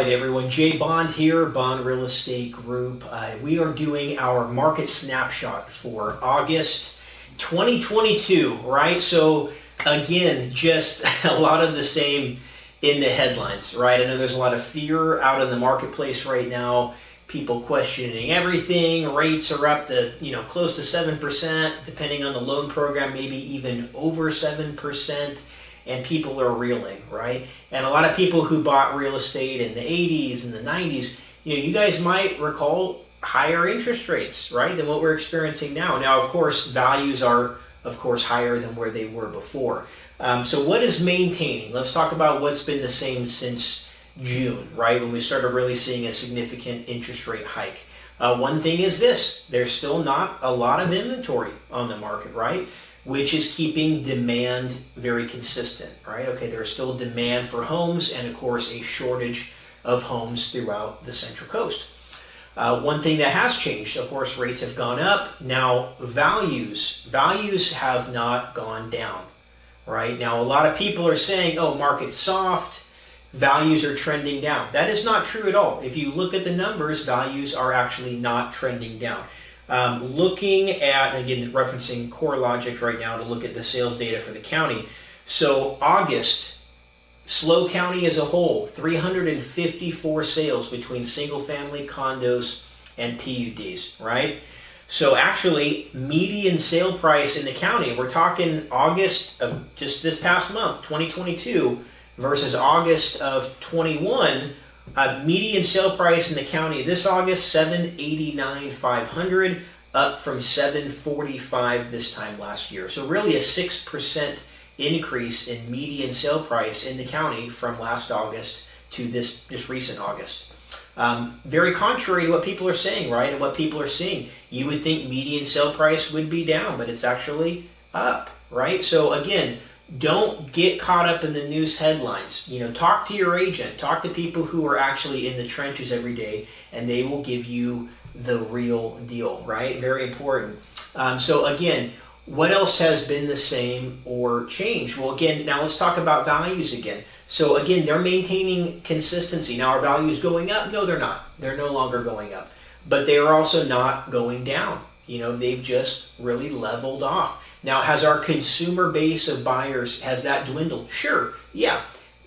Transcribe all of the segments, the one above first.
right, everyone. Jay Bond here, Bond Real Estate Group. We are doing our market snapshot for August 2022, right? So again, just a lot of the same in the headlines, right? I know there's a lot of fear out in the marketplace right now. People questioning everything. Rates are up to, close to 7%, depending on the loan program, maybe even over 7%. And people are reeling, right? And a lot of people who bought real estate in the 80s and the 90s, you guys might recall higher interest rates, right, than what we're experiencing now. Now, of course, values are, higher than where they were before. So what is maintaining? Let's talk about what's been the same since June, right, when we started really seeing a significant interest rate hike. One thing is this: there's still not a lot of inventory on the market, right? Which is keeping demand very consistent, right? Okay, there's still demand for homes and, of course, a shortage of homes throughout the Central Coast. One thing that has changed, of course, rates have gone up. Now, values have not gone down, right? Now, a lot of people are saying, oh, market's soft, values are trending down. That is not true at all. If you look at the numbers, values are actually not trending down. Looking at, again, referencing CoreLogic right now to look at the sales data for the county. So August, SLO County as a whole, 354 sales between single-family condos and PUDs, right? So actually, median sale price in the county, we're talking August of just this past month, 2022, versus August of 21, median sale price in the county this August, $789,500, up from $745 this time last year. So really a 6% increase in median sale price in the county from last August to this recent August. Very contrary to what people are saying, right, and what people are seeing. You would think median sale price would be down, but it's actually up, right? So again, don't get caught up in the news headlines. Talk to your agent, talk to people who are actually in the trenches every day, and they will give you the real deal, right? Very important. So again, what else has been the same or changed? Well, again, now let's talk about values again. So again, they're maintaining consistency. Now, are values going up? No, they're not. They're no longer going up. But they are also not going down. They've just really leveled off. Now, has our consumer base of buyers, has that dwindled? Sure, yeah.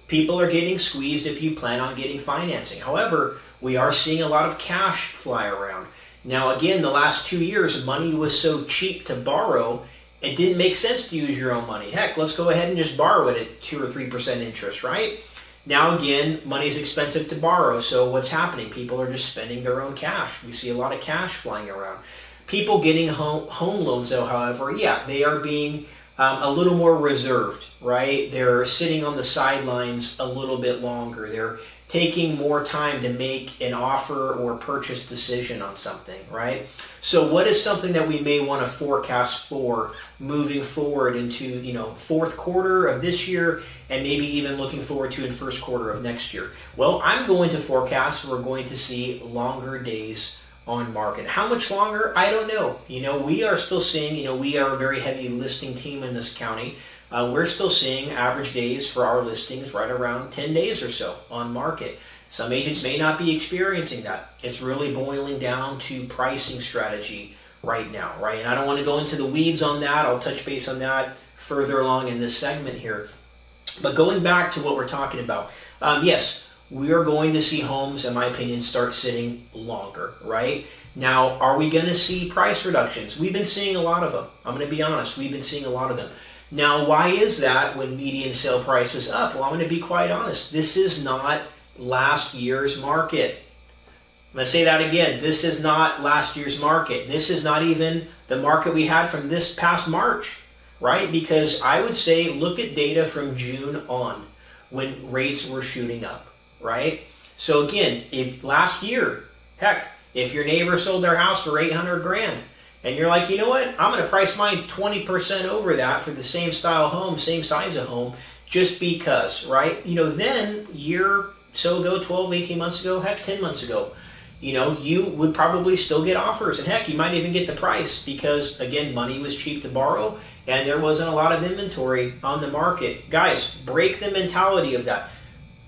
People are getting squeezed if you plan on getting financing. However, we are seeing a lot of cash fly around. Now, again, the last 2 years, money was so cheap to borrow, it didn't make sense to use your own money. Heck, let's go ahead and just borrow it at 2 or 3% interest, right? Now, again, money's expensive to borrow, so what's happening? People are just spending their own cash. We see a lot of cash flying around. People getting home loans, though, however, yeah, they are being a little more reserved, right? They're sitting on the sidelines a little bit longer. They're taking more time to make an offer or purchase decision on something, right? So what is something that we may want to forecast for moving forward into, fourth quarter of this year and maybe even looking forward to in first quarter of next year? Well, I'm going to forecast we're going to see longer days on market. How much longer? I don't know. We are still seeing, we are a very heavy listing team in this county. We're still seeing average days for our listings right around 10 days or so on market. Some agents may not be experiencing that. It's really boiling down to pricing strategy right now, right? And I don't want to go into the weeds on that. I'll touch base on that further along in this segment here. But going back to what we're talking about, yes, we are going to see homes, in my opinion, start sitting longer, right? Now, are we going to see price reductions? We've been seeing a lot of them. I'm going to be honest. We've been seeing a lot of them. Now, why is that when median sale price was up? Well, I'm going to be quite honest. This is not last year's market. I'm going to say that again. This is not last year's market. This is not even the market we had from this past March, right? Because I would say look at data from June on when rates were shooting up, right? So again, if last year, heck, if your neighbor sold their house for $800,000 and you're like, you know what, I'm going to price mine 20% over that for the same style home, same size of home, just because, right? Then year so ago, 12, 18 months ago, heck, 10 months ago, you would probably still get offers. And heck, you might even get the price because, again, money was cheap to borrow and there wasn't a lot of inventory on the market. Guys, break the mentality of that.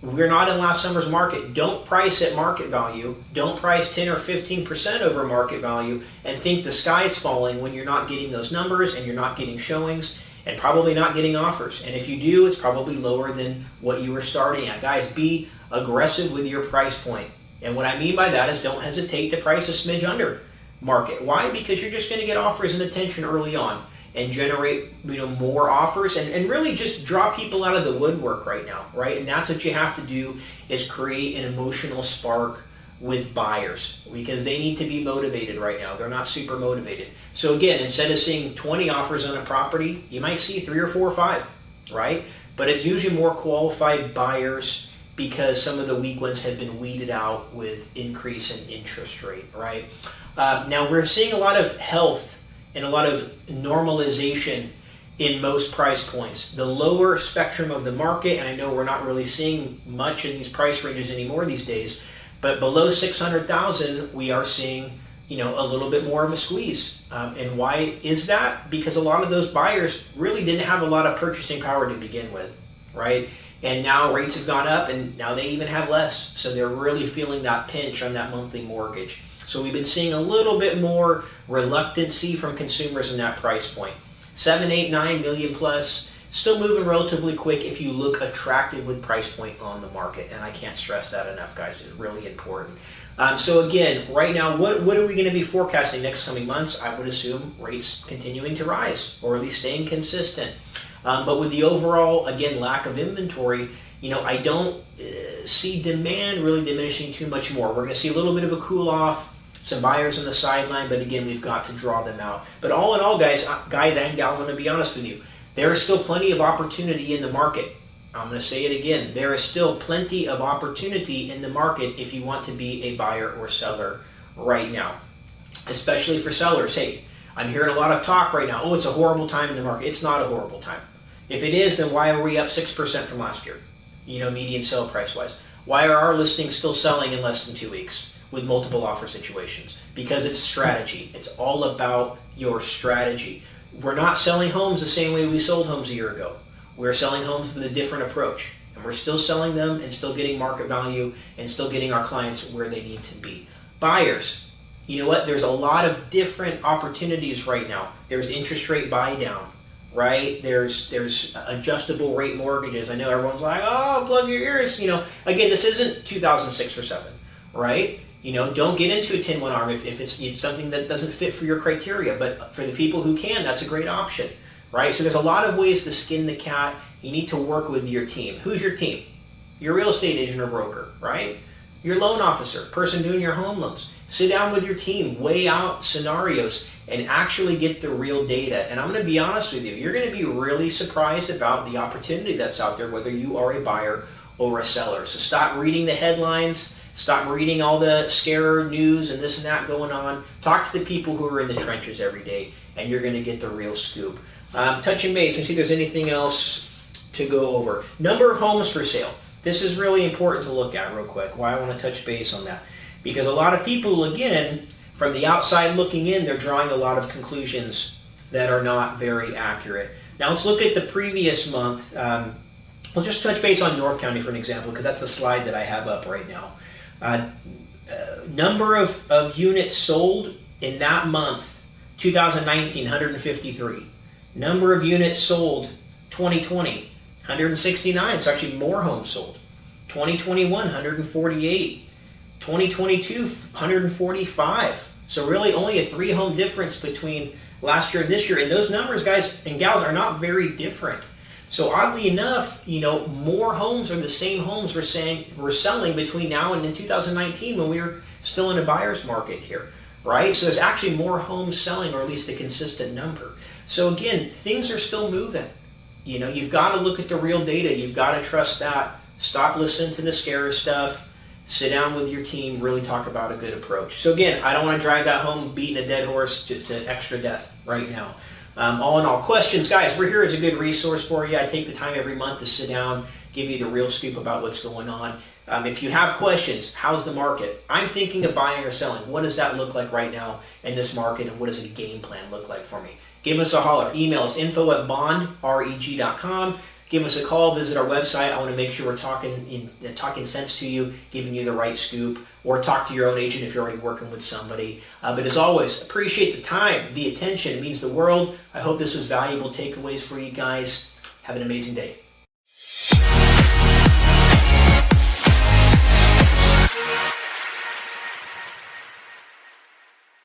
we're not in last summer's market. Don't price at market value. Don't price 10 or 15% over market value and think the sky's falling when you're not getting those numbers and you're not getting showings and probably not getting offers. And if you do, it's probably lower than what you were starting at. Guys, be aggressive with your price point. And what I mean by that is don't hesitate to price a smidge under market. Why? Because you're just going to get offers and attention early on and generate more offers and really just draw people out of the woodwork right now, right? And that's what you have to do, is create an emotional spark with buyers, because they need to be motivated right now. They're not super motivated. So again, instead of seeing 20 offers on a property, you might see 3 or 4 or 5, right? But it's usually more qualified buyers because some of the weak ones have been weeded out with increase in interest rate, right? Now we're seeing a lot of health and a lot of normalization in most price points. The lower spectrum of the market, and I know we're not really seeing much in these price ranges anymore these days, but below 600,000, we are seeing, a little bit more of a squeeze. And why is that? Because a lot of those buyers really didn't have a lot of purchasing power to begin with, right? And now rates have gone up, and now they even have less. So they're really feeling that pinch on that monthly mortgage. So we've been seeing a little bit more reluctancy from consumers in that price point. 7, 8, 9 million plus, still moving relatively quick if you look attractive with price point on the market. And I can't stress that enough, guys. It's really important. So again, right now, what are we going to be forecasting next coming months? I would assume rates continuing to rise, or at least staying consistent. But with the overall, again, lack of inventory, I don't see demand really diminishing too much more. We're going to see a little bit of a cool off, some buyers on the sideline, but again, we've got to draw them out. But all in all, guys and gals, I'm going to be honest with you, there is still plenty of opportunity in the market. I'm going to say it again. There is still plenty of opportunity in the market if you want to be a buyer or seller right now, especially for sellers. Hey, I'm hearing a lot of talk right now. Oh, it's a horrible time in the market. It's not a horrible time. If it is, then why are we up 6% from last year? Median sale price wise. Why are our listings still selling in less than 2 weeks with multiple offer situations? Because it's strategy. It's all about your strategy. We're not selling homes the same way we sold homes a year ago. We're selling homes with a different approach. And we're still selling them and still getting market value and still getting our clients where they need to be. Buyers, you know what? There's a lot of different opportunities right now. There's interest rate buy down, right? There's adjustable rate mortgages. I know everyone's like, oh, plug your ears. Again, this isn't 2006 or 7, right? Don't get into a 10-1 arm if it's something that doesn't fit for your criteria. But for the people who can, that's a great option, right? So there's a lot of ways to skin the cat. You need to work with your team. Who's your team? Your real estate agent or broker, right? Your loan officer, person doing your home loans. Sit down with your team, weigh out scenarios, and actually get the real data. And I'm going to be honest with you, you're going to be really surprised about the opportunity that's out there, whether you are a buyer or a seller. So stop reading the headlines. Stop reading all the scare news and this and that going on. Talk to the people who are in the trenches every day, and you're going to get the real scoop. Touching base, and see if there's anything else to go over. Number of homes for sale. This is really important to look at real quick. Why I want to touch base on that. Because a lot of people, again, from the outside looking in, they're drawing a lot of conclusions that are not very accurate. Now let's look at the previous month. We'll just touch base on North County for an example, because that's the slide that I have up right now. Number of units sold in that month, 2019, 153. Number of units sold, 2020, 169. So actually more homes sold. 2021, 148. 2022, 145. So really only a 3-home difference between last year and this year. And those numbers, guys and gals, are not very different. So oddly enough, more homes are the same homes we're selling between now and in 2019 when we were still in a buyer's market here, right? So there's actually more homes selling, or at least a consistent number. So again, things are still moving. You've got to look at the real data. You've got to trust that. Stop listening to the scare stuff. Sit down with your team, really talk about a good approach. So again, I don't want to drive that home beating a dead horse to extra death right now. All in all, questions, guys, we're here as a good resource for you. I take the time every month to sit down, give you the real scoop about what's going on. If you have questions, how's the market? I'm thinking of buying or selling. What does that look like right now in this market, and what does a game plan look like for me? Give us a holler. Email us info@bondreg.com. give us a call, visit our website. I want to make sure we're talking sense to you, giving you the right scoop, or talk to your own agent if you're already working with somebody. But as always, appreciate the time, the attention. It means the world. I hope this was valuable takeaways for you guys. Have an amazing day.